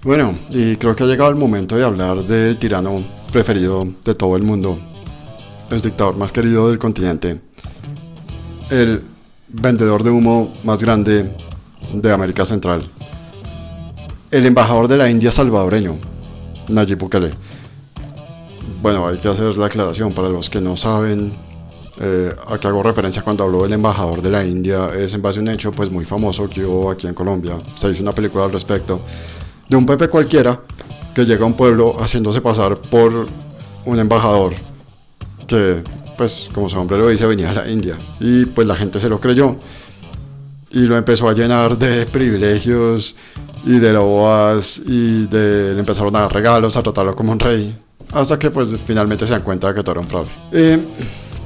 Bueno, y creo que ha llegado el momento de hablar del tirano preferido de todo el mundo, el dictador más querido del continente, el vendedor de humo más grande de América Central, el embajador de la India salvadoreño, Nayib Bukele. Bueno, hay que hacer la aclaración para los que no saben a qué hago referencia cuando hablo del embajador de la India. Es en base a un hecho pues muy famoso que hubo aquí en Colombia. Se hizo una película al respecto de un Pepe cualquiera que llega a un pueblo haciéndose pasar por un embajador que, pues como su nombre lo dice, venía de la India, y pues la gente se lo creyó y lo empezó a llenar de privilegios y de loas le empezaron a dar regalos, a tratarlo como un rey, hasta que pues finalmente se dan cuenta de que todo era un fraude.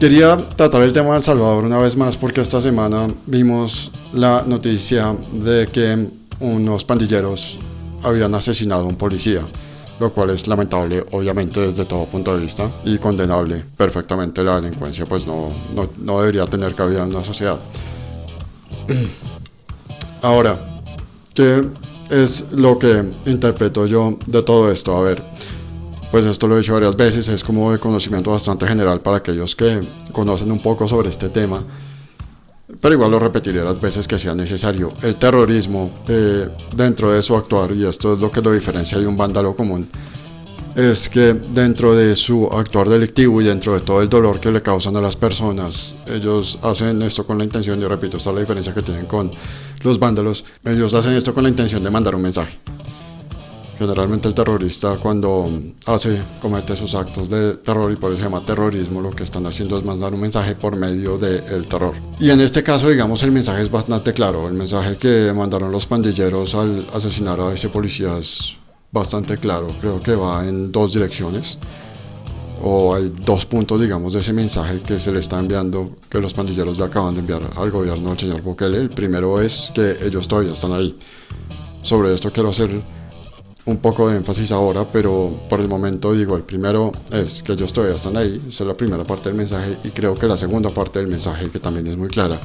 Quería tratar el tema de El Salvador una vez más porque esta semana vimos la noticia de que unos pandilleros habían asesinado a un policía, lo cual es lamentable obviamente desde todo punto de vista y condenable perfectamente. La delincuencia pues no debería tener cabida en una sociedad. Ahora, ¿qué es lo que interpreto yo de todo esto? A ver, pues esto lo he dicho varias veces, es como de conocimiento bastante general para aquellos que conocen un poco sobre este tema, pero igual lo repetiré las veces que sea necesario. El terrorismo, dentro de su actuar, y esto es lo que lo diferencia de un vándalo común, es que dentro de su actuar delictivo y dentro de todo el dolor que le causan a las personas, ellos hacen esto con la intención, y repito, esta es la diferencia que tienen con los vándalos, ellos hacen esto con la intención de mandar un mensaje. Generalmente el terrorista cuando comete sus actos de terror, y por eso se llama terrorismo, lo que están haciendo es mandar un mensaje por medio del terror. Y en este caso, digamos, el mensaje es bastante claro. El mensaje que mandaron los pandilleros al asesinar a ese policía es bastante claro. Creo que va en dos direcciones, o hay dos puntos, digamos, de ese mensaje que se le está enviando, que los pandilleros le acaban de enviar al gobierno del señor Bukele. El primero es que ellos todavía están ahí. Sobre esto quiero hacer un poco de énfasis ahora, pero por el momento digo, el primero es que ellos todavía están ahí, esa es la primera parte del mensaje, y creo que la segunda parte del mensaje, que también es muy clara,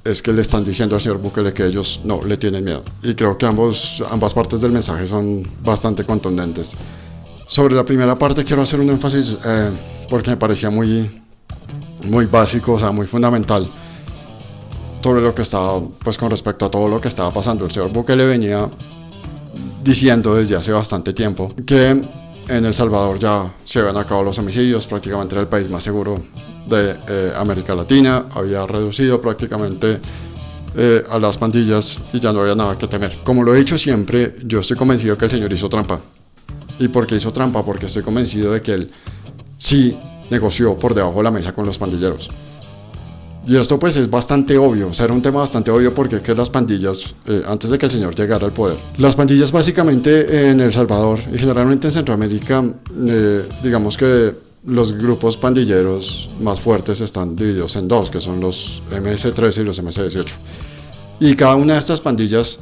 es que le están diciendo al señor Bukele que ellos no le tienen miedo, y creo que ambas partes del mensaje son bastante contundentes. Sobre la primera parte quiero hacer un énfasis porque me parecía muy básico, o sea, muy fundamental, sobre lo que estaba, pues con respecto a todo lo que estaba pasando. El señor Bukele venía diciendo desde hace bastante tiempo que en El Salvador ya se habían acabado los homicidios, prácticamente era el país más seguro de América Latina, había reducido prácticamente a las pandillas y ya no había nada que temer. Como lo he dicho siempre, yo estoy convencido que el señor hizo trampa. ¿Y por qué hizo trampa? Porque estoy convencido de que él sí negoció por debajo de la mesa con los pandilleros. Y esto pues es bastante obvio, o sea, era un tema bastante obvio, porque es que las pandillas, antes de que el señor llegara al poder, las pandillas básicamente en El Salvador y generalmente en Centroamérica, digamos que los grupos pandilleros más fuertes están divididos en dos, que son los MS-13 y los MS-18. Y cada una de estas pandillas,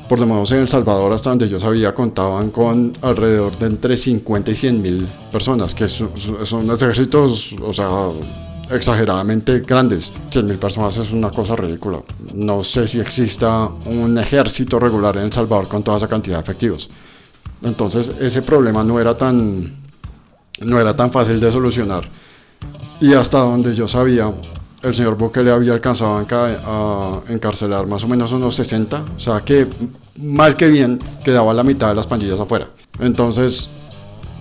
por lo menos en El Salvador, hasta donde yo sabía, contaban con alrededor de entre 50 y 100 mil personas, que son ejércitos, o sea, exageradamente grandes. 100.000 personas es una cosa ridícula. No sé si exista un ejército regular en El Salvador con toda esa cantidad de efectivos. Entonces ese problema no era tan fácil de solucionar. Y hasta donde yo sabía, el señor Bukele había alcanzado a encarcelar más o menos unos 60. O sea que mal que bien quedaba la mitad de las pandillas afuera. Entonces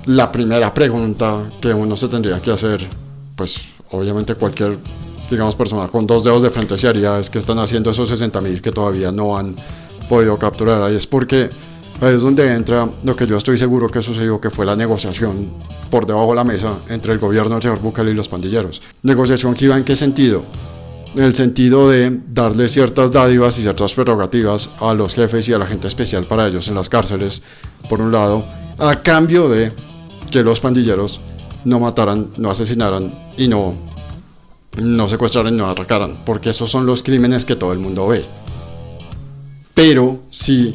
la primera pregunta que uno se tendría que hacer, pues obviamente cualquier, digamos, persona con dos dedos de frente se haría, es que están haciendo esos 60.000 que todavía no han podido capturar. Ahí es porque ahí es donde entra lo que yo estoy seguro que sucedió, que fue la negociación por debajo de la mesa entre el gobierno del señor Bukele y los pandilleros. Negociación que iba en qué sentido: en el sentido de darle ciertas dádivas y ciertas prerrogativas a los jefes y a la gente especial para ellos en las cárceles, por un lado, a cambio de que los pandilleros no mataran, no asesinaran y no secuestraran y no atracaran, porque esos son los crímenes que todo el mundo ve. Pero si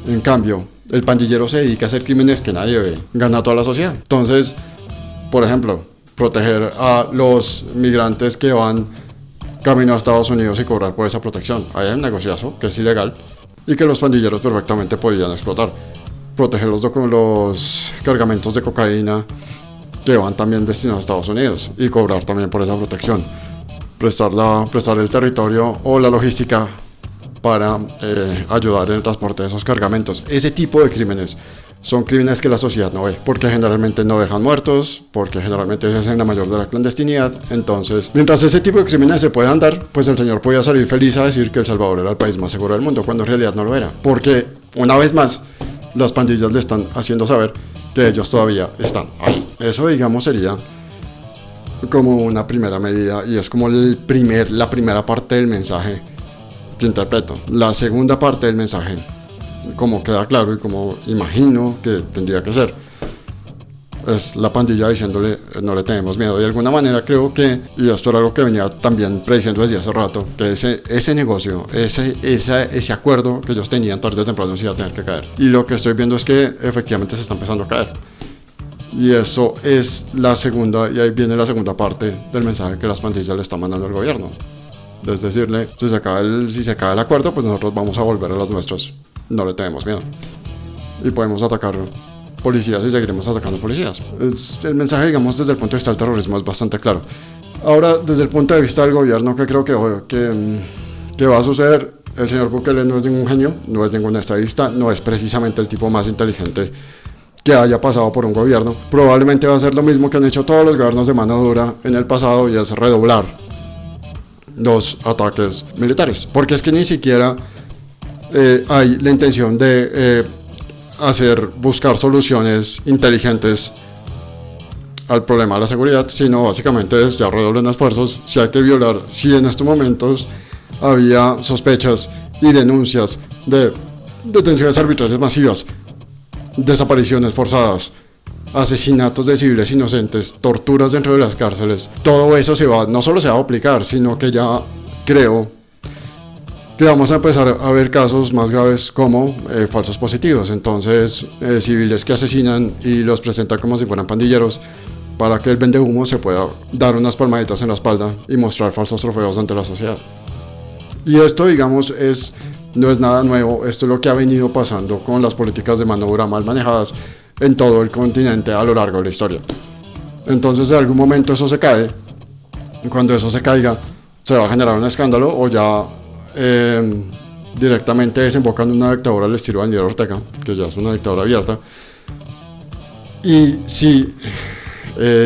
en cambio el pandillero se dedica a hacer crímenes que nadie ve, gana toda la sociedad. Entonces, por ejemplo, proteger a los migrantes que van camino a Estados Unidos y cobrar por esa protección. Ahí hay un negociazo que es ilegal, y que los pandilleros perfectamente podían explotar. Proteger los cargamentos de cocaína que van también destinados a Estados Unidos y cobrar también por esa protección. Prestar el territorio o la logística para ayudar en el transporte de esos cargamentos. Ese tipo de crímenes son crímenes que la sociedad no ve, porque generalmente no dejan muertos, porque generalmente se hacen la mayor de la clandestinidad. Entonces, mientras ese tipo de crímenes se puedan dar, pues el señor podía salir feliz a decir que El Salvador era el país más seguro del mundo, cuando en realidad no lo era, porque una vez más las pandillas le están haciendo saber que ellos todavía están ahí. Eso, digamos, sería como una primera medida, y es como la primera parte del mensaje que interpreto. La segunda parte del mensaje, como queda claro y como imagino que tendría que ser, es la pandilla diciéndole no le tenemos miedo. De alguna manera creo que, y esto era algo que venía también prediciendo desde hace rato, que ese negocio, ese acuerdo que ellos tenían tarde o temprano se iba a tener que caer. Y lo que estoy viendo es que efectivamente se está empezando a caer. Y eso es la segunda, y ahí viene la segunda parte del mensaje que las pandillas le están mandando al gobierno. Es decirle, si se acaba el acuerdo, pues nosotros vamos a volver a los nuestros. No le tenemos miedo. Y podemos atacar policías y seguiremos atacando policías. El mensaje, digamos, desde el punto de vista del terrorismo es bastante claro. Ahora, desde el punto de vista del gobierno, ¿qué creo que va a suceder? El señor Bukele no es ningún genio, no es ningún estadista, no es precisamente el tipo más inteligente que haya pasado por un gobierno. Probablemente va a ser lo mismo que han hecho todos los gobiernos de mano dura en el pasado, y es redoblar los ataques militares, porque es que ni siquiera hay la intención de buscar soluciones inteligentes al problema de la seguridad, sino básicamente es ya redoblen esfuerzos. Si hay que violar, si en estos momentos había sospechas y denuncias de detenciones arbitrarias masivas, desapariciones forzadas, asesinatos de civiles inocentes, torturas dentro de las cárceles, todo eso no solo se va a aplicar, sino que ya creo que vamos a empezar a ver casos más graves como falsos positivos. Entonces, civiles que asesinan y los presentan como si fueran pandilleros, para que el vendehumo se pueda dar unas palmaditas en la espalda y mostrar falsos trofeos ante la sociedad. Y esto, digamos, no es nada nuevo. Esto es lo que ha venido pasando con las políticas de mano dura mal manejadas en todo el continente a lo largo de la historia. Entonces, en algún momento eso se cae. Cuando eso se caiga, se va a generar un escándalo, o ya directamente desemboca en una dictadura al estilo Daniel Ortega, que ya es una dictadura abierta. Y si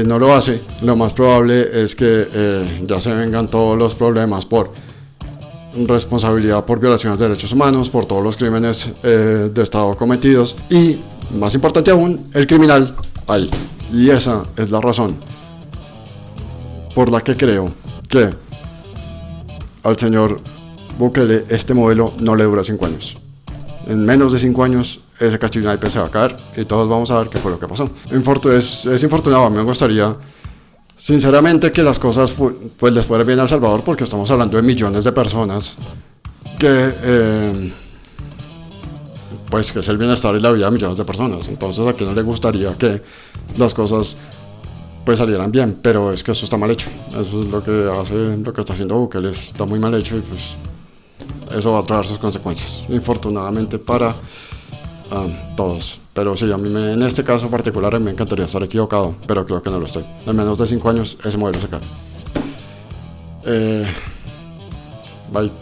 no lo hace, lo más probable es que ya se vengan todos los problemas por responsabilidad por violaciones de derechos humanos, por todos los crímenes de Estado cometidos, y más importante aún, el criminal ahí. Y esa es la razón por la que creo que al señor Bukele este modelo no le dura 5 años. En menos de 5 años ese castillo naipes se va a caer y todos vamos a ver qué fue lo que pasó. Es infortunado. A mí me gustaría sinceramente que las cosas pues les fuera bien a El Salvador, porque estamos hablando de millones de personas que pues que es el bienestar y la vida de millones de personas. Entonces, a quién no le gustaría que las cosas pues salieran bien, pero es que eso está mal hecho. Eso es lo que está haciendo Bukele, está muy mal hecho, y pues eso va a traer sus consecuencias, infortunadamente para todos. Pero sí, en este caso particular me encantaría estar equivocado, pero creo que no lo estoy. En menos de 5 años ese modelo se cae. Bye.